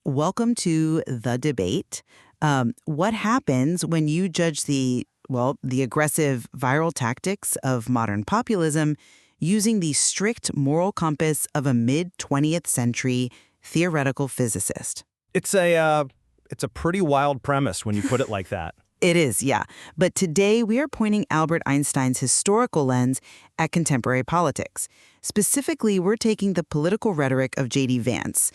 Welcome to The Debate. What happens when you judge the aggressive viral tactics of modern populism using the strict moral compass of a mid-20th century theoretical physicist? It's a pretty wild premise when you put it like that. It is, yeah. But today we are pointing Albert Einstein's historical lens at contemporary politics. Specifically, we're taking the political rhetoric of JD Vance,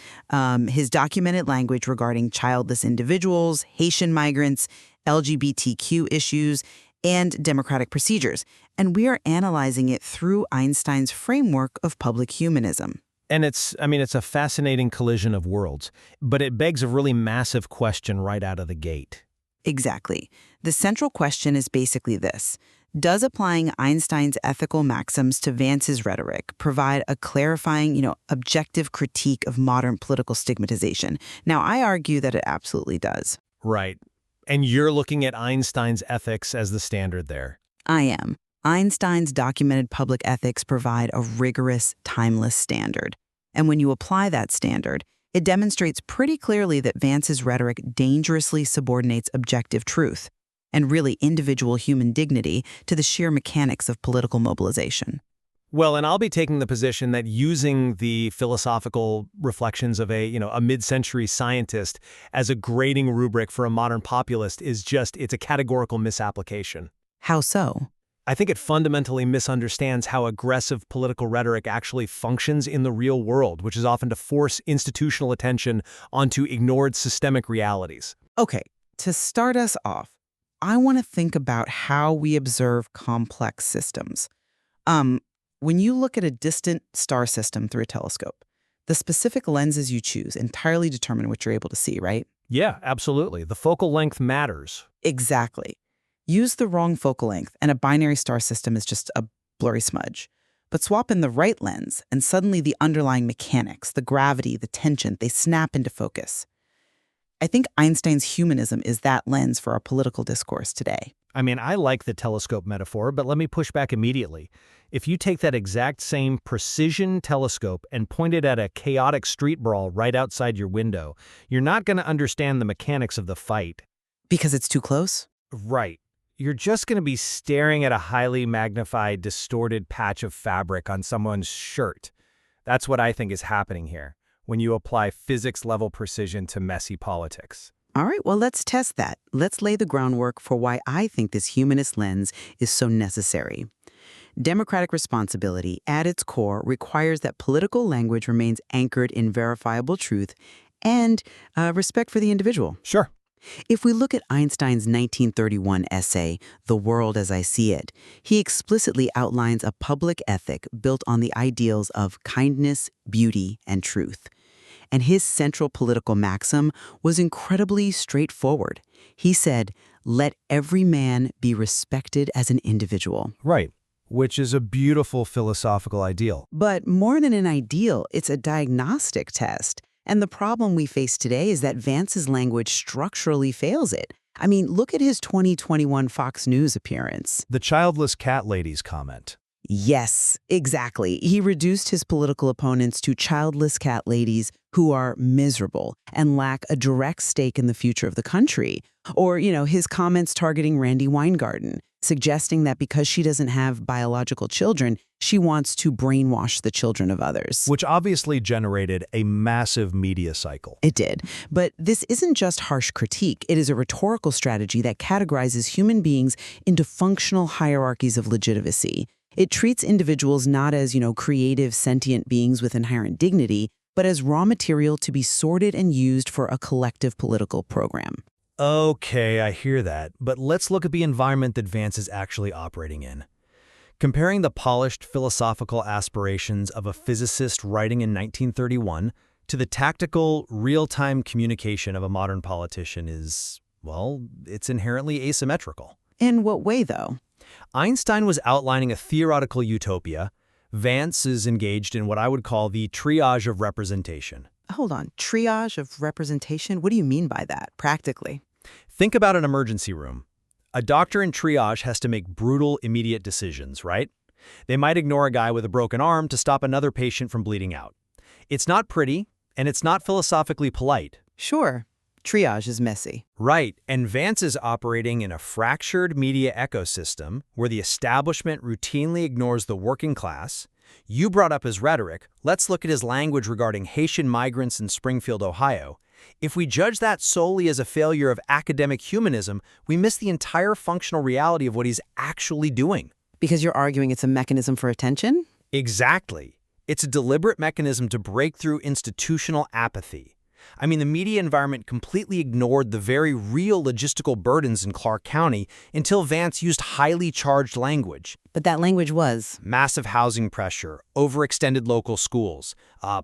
his documented language regarding childless individuals, Haitian migrants, LGBTQ issues, and democratic procedures. And we are analyzing it through Einstein's framework of public humanism. And it's a fascinating collision of worlds, but it begs a really massive question right out of the gate. Exactly. The central question is basically this. Does applying Einstein's ethical maxims to Vance's rhetoric provide a clarifying, objective critique of modern political stigmatization? Now, I argue that it absolutely does. Right. And you're looking at Einstein's ethics as the standard there. I am. Einstein's documented public ethics provide a rigorous, timeless standard. And when you apply that standard, it demonstrates pretty clearly that Vance's rhetoric dangerously subordinates objective truth and really individual human dignity to the sheer mechanics of political mobilization. Well, and I'll be taking the position that using the philosophical reflections of a mid-century scientist as a grading rubric for a modern populist it's a categorical misapplication. How so? I think it fundamentally misunderstands how aggressive political rhetoric actually functions in the real world, which is often to force institutional attention onto ignored systemic realities. Okay, to start us off, I want to think about how we observe complex systems. When you look at a distant star system through a telescope, the specific lenses you choose entirely determine what you're able to see, right? Yeah, absolutely. The focal length matters. Exactly. Use the wrong focal length, and a binary star system is just a blurry smudge. But swap in the right lens, and suddenly the underlying mechanics, the gravity, the tension, they snap into focus. I think Einstein's humanism is that lens for our political discourse today. I like the telescope metaphor, but let me push back immediately. If you take that exact same precision telescope and point it at a chaotic street brawl right outside your window, you're not going to understand the mechanics of the fight. Because it's too close? Right. You're just going to be staring at a highly magnified, distorted patch of fabric on someone's shirt. That's what I think is happening here when you apply physics-level precision to messy politics. All right, well, let's test that. Let's lay the groundwork for why I think this humanist lens is so necessary. Democratic responsibility, at its core, requires that political language remains anchored in verifiable truth and respect for the individual. Sure. If we look at Einstein's 1931 essay, The World as I See It, he explicitly outlines a public ethic built on the ideals of kindness, beauty, and truth. And his central political maxim was incredibly straightforward. He said, "Let every man be respected as an individual." Right, which is a beautiful philosophical ideal. But more than an ideal, it's a diagnostic test. And the problem we face today is that Vance's language structurally fails it. Look at his 2021 Fox News appearance. The childless cat lady's comment. Yes, exactly. He reduced his political opponents to childless cat ladies who are miserable and lack a direct stake in the future of the country. Or, his comments targeting Randi Weingarten, suggesting that because she doesn't have biological children, she wants to brainwash the children of others. Which obviously generated a massive media cycle. It did. But this isn't just harsh critique. It is a rhetorical strategy that categorizes human beings into functional hierarchies of legitimacy. It treats individuals not as, creative, sentient beings with inherent dignity, but as raw material to be sorted and used for a collective political program. Okay, I hear that, but let's look at the environment that Vance is actually operating in. Comparing the polished philosophical aspirations of a physicist writing in 1931 to the tactical, real-time communication of a modern politician is, it's inherently asymmetrical. In what way, though? Einstein was outlining a theoretical utopia. Vance is engaged in what I would call the triage of representation. Hold on, triage of representation? What do you mean by that, practically? Think about an emergency room. A doctor in triage has to make brutal, immediate decisions, right? They might ignore a guy with a broken arm to stop another patient from bleeding out. It's not pretty, and it's not philosophically polite. Sure, triage is messy. Right, and Vance is operating in a fractured media ecosystem where the establishment routinely ignores the working class. You brought up his rhetoric. Let's look at his language regarding Haitian migrants in Springfield, Ohio. If we judge that solely as a failure of academic humanism, we miss the entire functional reality of what he's actually doing. Because you're arguing it's a mechanism for attention? Exactly. It's a deliberate mechanism to break through institutional apathy. I mean, the media environment completely ignored the very real logistical burdens in Clark County until Vance used highly charged language. But that language was Massive housing pressure, overextended local schools,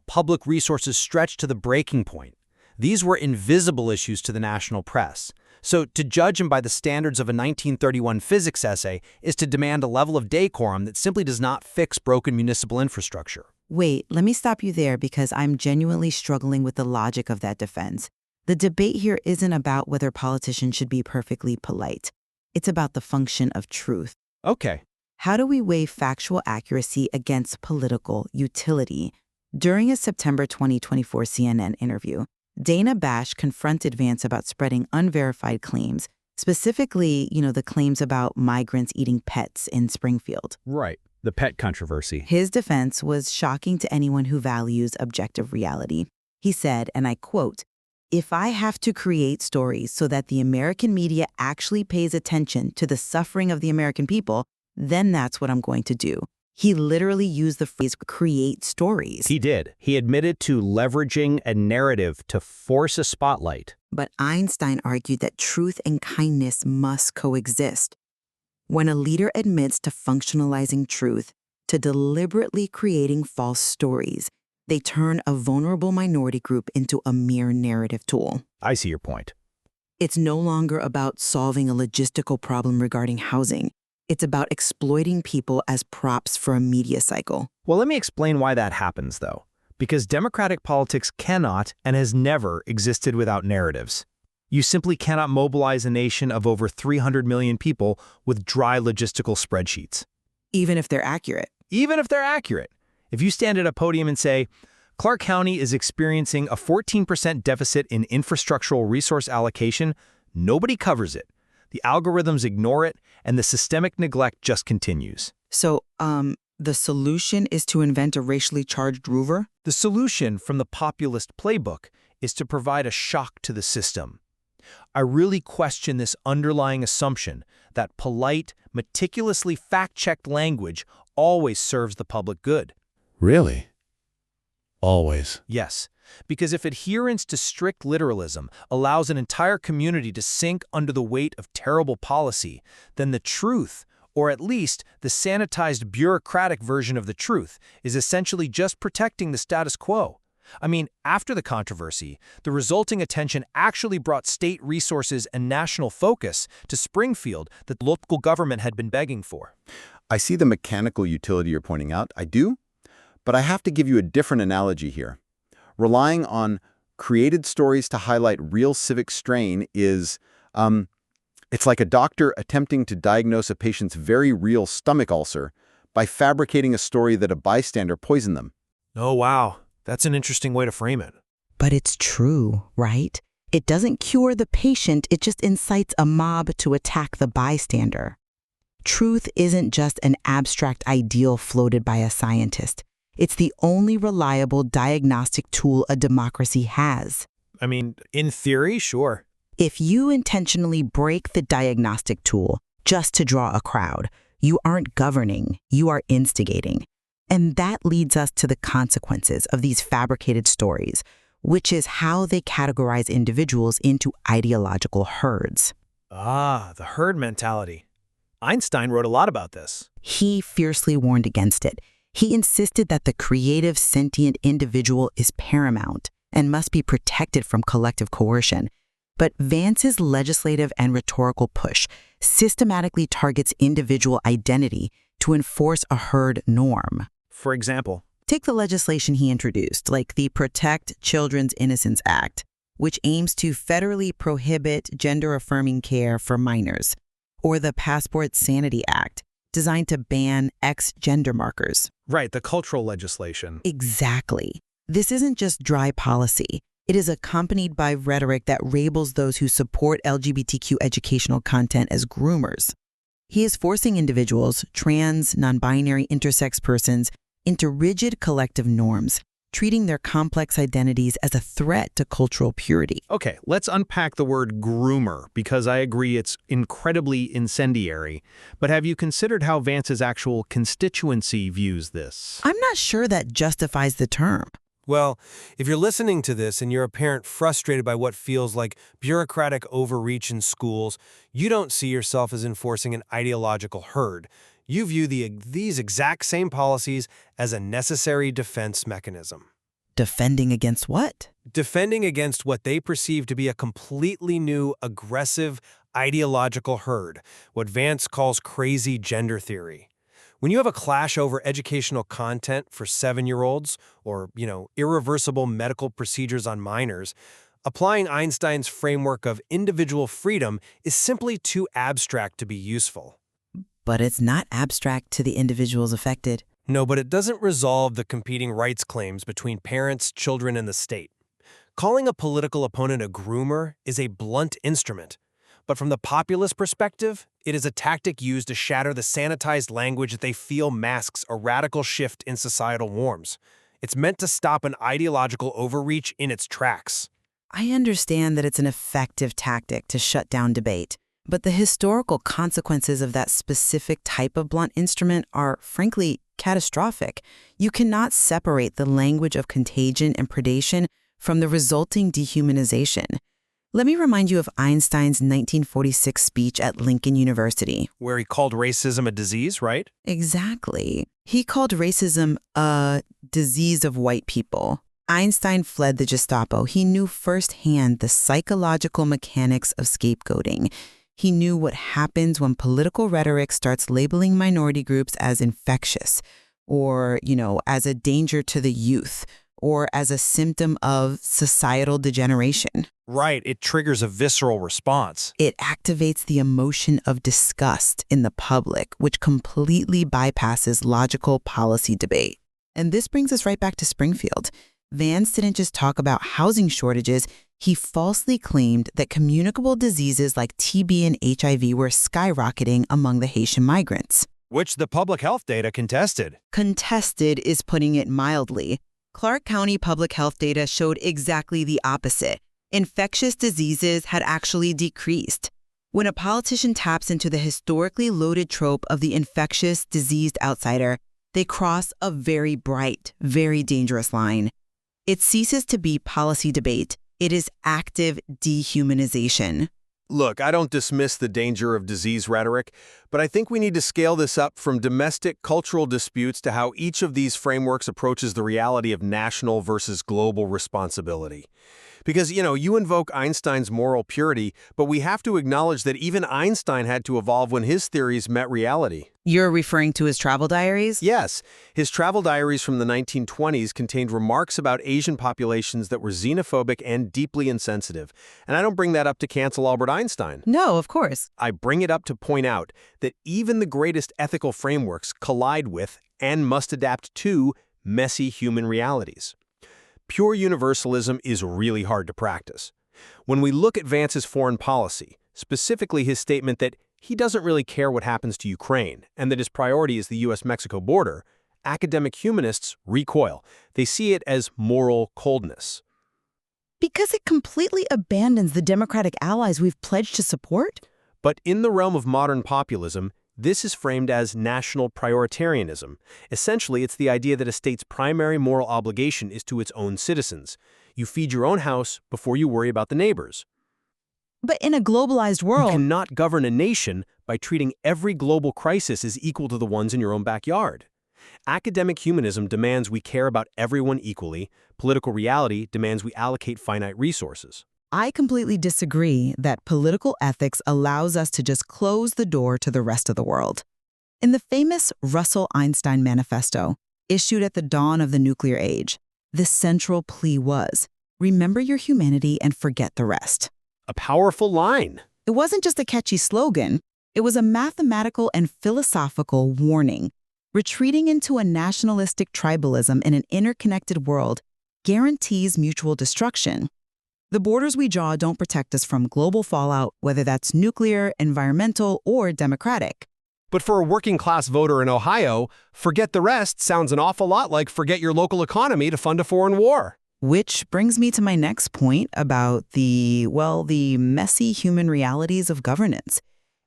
public resources stretched to the breaking point. These were invisible issues to the national press. So to judge him by the standards of a 1931 physics essay is to demand a level of decorum that simply does not fix broken municipal infrastructure. Wait, let me stop you there because I'm genuinely struggling with the logic of that defense. The debate here isn't about whether politicians should be perfectly polite. It's about the function of truth. Okay. How do we weigh factual accuracy against political utility? During a September 2024 CNN interview, Dana Bash confronted Vance about spreading unverified claims, specifically, the claims about migrants eating pets in Springfield. Right. The pet controversy. His defense was shocking to anyone who values objective reality. He said, and I quote, "If I have to create stories so that the American media actually pays attention to the suffering of the American people, then that's what I'm going to do." He literally used the phrase create stories. He did. He admitted to leveraging a narrative to force a spotlight. But Einstein argued that truth and kindness must coexist. When a leader admits to functionalizing truth, to deliberately creating false stories, they turn a vulnerable minority group into a mere narrative tool. I see your point. It's no longer about solving a logistical problem regarding housing. It's about exploiting people as props for a media cycle. Well, let me explain why that happens, though. Because democratic politics cannot and has never existed without narratives. You simply cannot mobilize a nation of over 300 million people with dry logistical spreadsheets. Even if they're accurate. Even if they're accurate. If you stand at a podium and say, Clark County is experiencing a 14% deficit in infrastructural resource allocation, nobody covers it. The algorithms ignore it, and the systemic neglect just continues. So, the solution is to invent a racially charged rover? The solution from the populist playbook is to provide a shock to the system. I really question this underlying assumption that polite, meticulously fact-checked language always serves the public good. Really? Always. Yes, because if adherence to strict literalism allows an entire community to sink under the weight of terrible policy, then the truth, or at least the sanitized bureaucratic version of the truth, is essentially just protecting the status quo. I mean, after the controversy, the resulting attention actually brought state resources and national focus to Springfield that local government had been begging for. I see the mechanical utility you're pointing out. I do. But I have to give you a different analogy here. Relying on created stories to highlight real civic strain is, it's like a doctor attempting to diagnose a patient's very real stomach ulcer by fabricating a story that a bystander poisoned them. Oh, wow. That's an interesting way to frame it. But it's true, right? It doesn't cure the patient, it just incites a mob to attack the bystander. Truth isn't just an abstract ideal floated by a scientist. It's the only reliable diagnostic tool a democracy has. I mean, in theory, sure. If you intentionally break the diagnostic tool just to draw a crowd, you aren't governing, you are instigating. And that leads us to the consequences of these fabricated stories, which is how they categorize individuals into ideological herds. Ah, the herd mentality. Einstein wrote a lot about this. He fiercely warned against it. He insisted that the creative, sentient individual is paramount and must be protected from collective coercion. But Vance's legislative and rhetorical push systematically targets individual identity to enforce a herd norm. For example, take the legislation he introduced, like the Protect Children's Innocence Act, which aims to federally prohibit gender-affirming care for minors, or the Passport Sanity Act, designed to ban X-gender markers. Right, the cultural legislation. Exactly. This isn't just dry policy. It is accompanied by rhetoric that labels those who support LGBTQ educational content as groomers. He is forcing individuals, trans, non-binary, intersex persons, into rigid collective norms, treating their complex identities as a threat to cultural purity. Okay, let's unpack the word groomer, because I agree it's incredibly incendiary. But have you considered how Vance's actual constituency views this? I'm not sure that justifies the term. Well, if you're listening to this and you're a parent frustrated by what feels like bureaucratic overreach in schools, you don't see yourself as enforcing an ideological herd. You view these exact same policies as a necessary defense mechanism. Defending against what? Defending against what they perceive to be a completely new, aggressive, ideological herd, what Vance calls crazy gender theory. When you have a clash over educational content for 7-year-olds or, irreversible medical procedures on minors, applying Einstein's framework of individual freedom is simply too abstract to be useful. But it's not abstract to the individuals affected. No, but it doesn't resolve the competing rights claims between parents, children, and the state. Calling a political opponent a groomer is a blunt instrument. But from the populist perspective, it is a tactic used to shatter the sanitized language that they feel masks a radical shift in societal norms. It's meant to stop an ideological overreach in its tracks. I understand that it's an effective tactic to shut down debate, but the historical consequences of that specific type of blunt instrument are, frankly, catastrophic. You cannot separate the language of contagion and predation from the resulting dehumanization. Let me remind you of Einstein's 1946 speech at Lincoln University. Where he called racism a disease, right? Exactly. He called racism a disease of white people. Einstein fled the Gestapo. He knew firsthand the psychological mechanics of scapegoating. He knew what happens when political rhetoric starts labeling minority groups as infectious, or, as a danger to the youth, or as a symptom of societal degeneration. Right, it triggers a visceral response. It activates the emotion of disgust in the public, which completely bypasses logical policy debate. And this brings us right back to Springfield. Vance didn't just talk about housing shortages, he falsely claimed that communicable diseases like TB and HIV were skyrocketing among the Haitian migrants. Which the public health data contested. Contested is putting it mildly. Clark County public health data showed exactly the opposite. Infectious diseases had actually decreased. When a politician taps into the historically loaded trope of the infectious, diseased outsider, they cross a very bright, very dangerous line. It ceases to be policy debate. It is active dehumanization. Look, I don't dismiss the danger of disease rhetoric, but I think we need to scale this up from domestic cultural disputes to how each of these frameworks approaches the reality of national versus global responsibility. Because, you invoke Einstein's moral purity, but we have to acknowledge that even Einstein had to evolve when his theories met reality. You're referring to his travel diaries? Yes. His travel diaries from the 1920s contained remarks about Asian populations that were xenophobic and deeply insensitive. And I don't bring that up to cancel Albert Einstein. No, of course. I bring it up to point out that even the greatest ethical frameworks collide with and must adapt to messy human realities. Pure universalism is really hard to practice. When we look at Vance's foreign policy, specifically his statement that he doesn't really care what happens to Ukraine and that his priority is the U.S.-Mexico border, academic humanists recoil. They see it as moral coldness. Because it completely abandons the democratic allies we've pledged to support? But in the realm of modern populism, this is framed as national prioritarianism. Essentially, it's the idea that a state's primary moral obligation is to its own citizens. You feed your own house before you worry about the neighbors. But in a globalized world... You cannot govern a nation by treating every global crisis as equal to the ones in your own backyard. Academic humanism demands we care about everyone equally. Political reality demands we allocate finite resources. I completely disagree that political ethics allows us to just close the door to the rest of the world. In the famous Russell-Einstein Manifesto, issued at the dawn of the nuclear age, the central plea was, remember your humanity and forget the rest. A powerful line. It wasn't just a catchy slogan. It was a mathematical and philosophical warning. Retreating into a nationalistic tribalism in an interconnected world guarantees mutual destruction. The borders we draw don't protect us from global fallout, whether that's nuclear, environmental, or democratic. But for a working-class voter in Ohio, forget the rest sounds an awful lot like forget your local economy to fund a foreign war. Which brings me to my next point about the messy human realities of governance.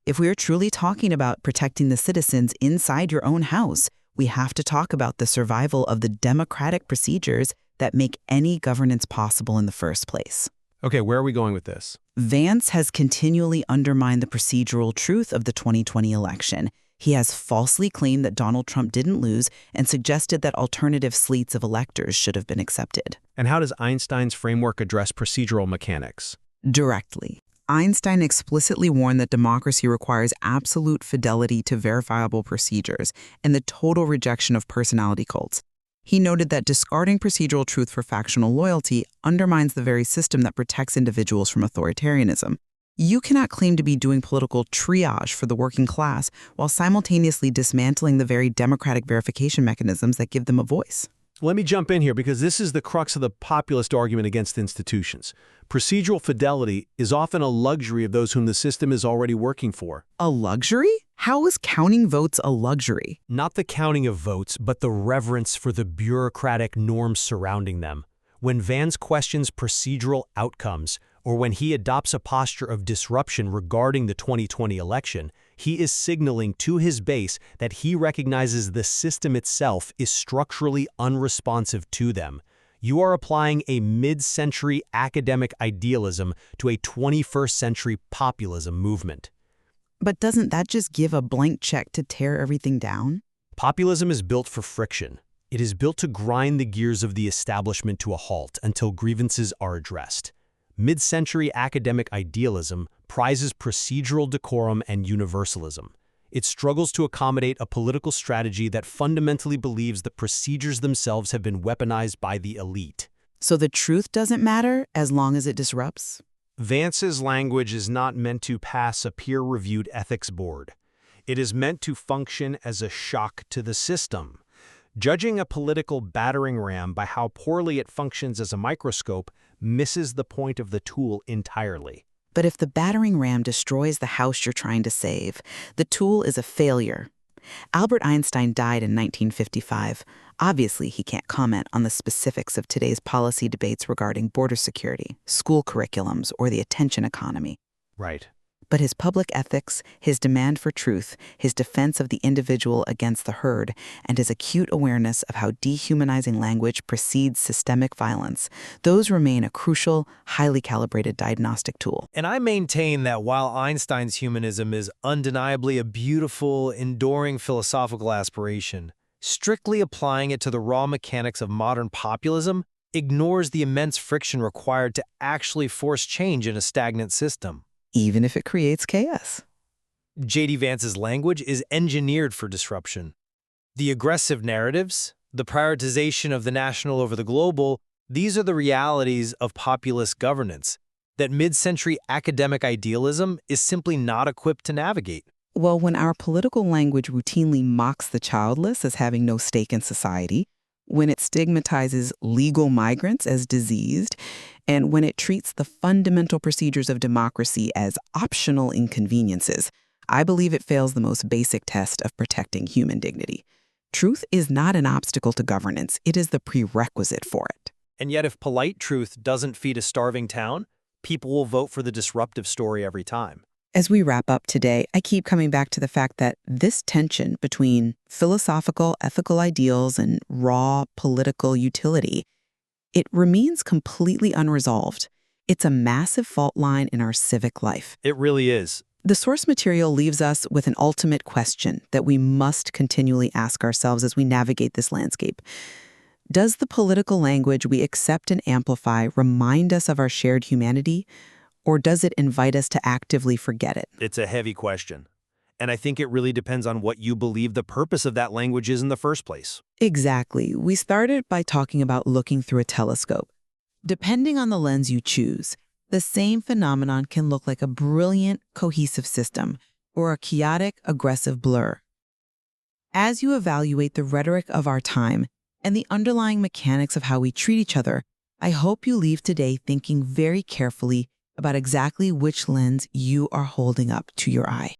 If we are truly talking about protecting the citizens inside your own house, we have to talk about the survival of the democratic procedures that make any governance possible in the first place. Okay, where are we going with this? Vance has continually undermined the procedural truth of the 2020 election. He has falsely claimed that Donald Trump didn't lose and suggested that alternative slates of electors should have been accepted. And how does Einstein's framework address procedural mechanics? Directly. Einstein explicitly warned that democracy requires absolute fidelity to verifiable procedures and the total rejection of personality cults. He noted that discarding procedural truth for factional loyalty undermines the very system that protects individuals from authoritarianism. You cannot claim to be doing political triage for the working class while simultaneously dismantling the very democratic verification mechanisms that give them a voice. Let me jump in here because this is the crux of the populist argument against institutions. Procedural fidelity is often a luxury of those whom the system is already working for. A luxury? How is counting votes a luxury? Not the counting of votes, but the reverence for the bureaucratic norms surrounding them. When Vance questions procedural outcomes, or when he adopts a posture of disruption regarding the 2020 election, he is signaling to his base that he recognizes the system itself is structurally unresponsive to them. You are applying a mid-century academic idealism to a 21st century populism movement. But doesn't that just give a blank check to tear everything down? Populism is built for friction. It is built to grind the gears of the establishment to a halt until grievances are addressed. Mid-century academic idealism prizes procedural decorum and universalism. It struggles to accommodate a political strategy that fundamentally believes the procedures themselves have been weaponized by the elite. So the truth doesn't matter as long as it disrupts? Vance's language is not meant to pass a peer-reviewed ethics board. It is meant to function as a shock to the system. Judging a political battering ram by how poorly it functions as a microscope misses the point of the tool entirely. But if the battering ram destroys the house you're trying to save, the tool is a failure. Albert Einstein died in 1955. Obviously, he can't comment on the specifics of today's policy debates regarding border security, school curriculums, or the attention economy. Right. But his public ethics, his demand for truth, his defense of the individual against the herd, and his acute awareness of how dehumanizing language precedes systemic violence, those remain a crucial, highly calibrated diagnostic tool. And I maintain that while Einstein's humanism is undeniably a beautiful, enduring philosophical aspiration, strictly applying it to the raw mechanics of modern populism ignores the immense friction required to actually force change in a stagnant system. Even if it creates chaos. JD Vance's language is engineered for disruption. The aggressive narratives, the prioritization of the national over the global, these are the realities of populist governance that mid-century academic idealism is simply not equipped to navigate. Well, when our political language routinely mocks the childless as having no stake in society, when it stigmatizes legal migrants as diseased, and when it treats the fundamental procedures of democracy as optional inconveniences, I believe it fails the most basic test of protecting human dignity. Truth is not an obstacle to governance. It is the prerequisite for it. And yet if polite truth doesn't feed a starving town, people will vote for the disruptive story every time. As we wrap up today, I keep coming back to the fact that this tension between philosophical, ethical ideals and raw political utility, it remains completely unresolved. It's a massive fault line in our civic life. It really is. The source material leaves us with an ultimate question that we must continually ask ourselves as we navigate this landscape. Does the political language we accept and amplify remind us of our shared humanity? Or does it invite us to actively forget it? It's a heavy question. And I think it really depends on what you believe the purpose of that language is in the first place. Exactly. We started by talking about looking through a telescope. Depending on the lens you choose, the same phenomenon can look like a brilliant, cohesive system or a chaotic, aggressive blur. As you evaluate the rhetoric of our time and the underlying mechanics of how we treat each other, I hope you leave today thinking very carefully about exactly which lens you are holding up to your eye.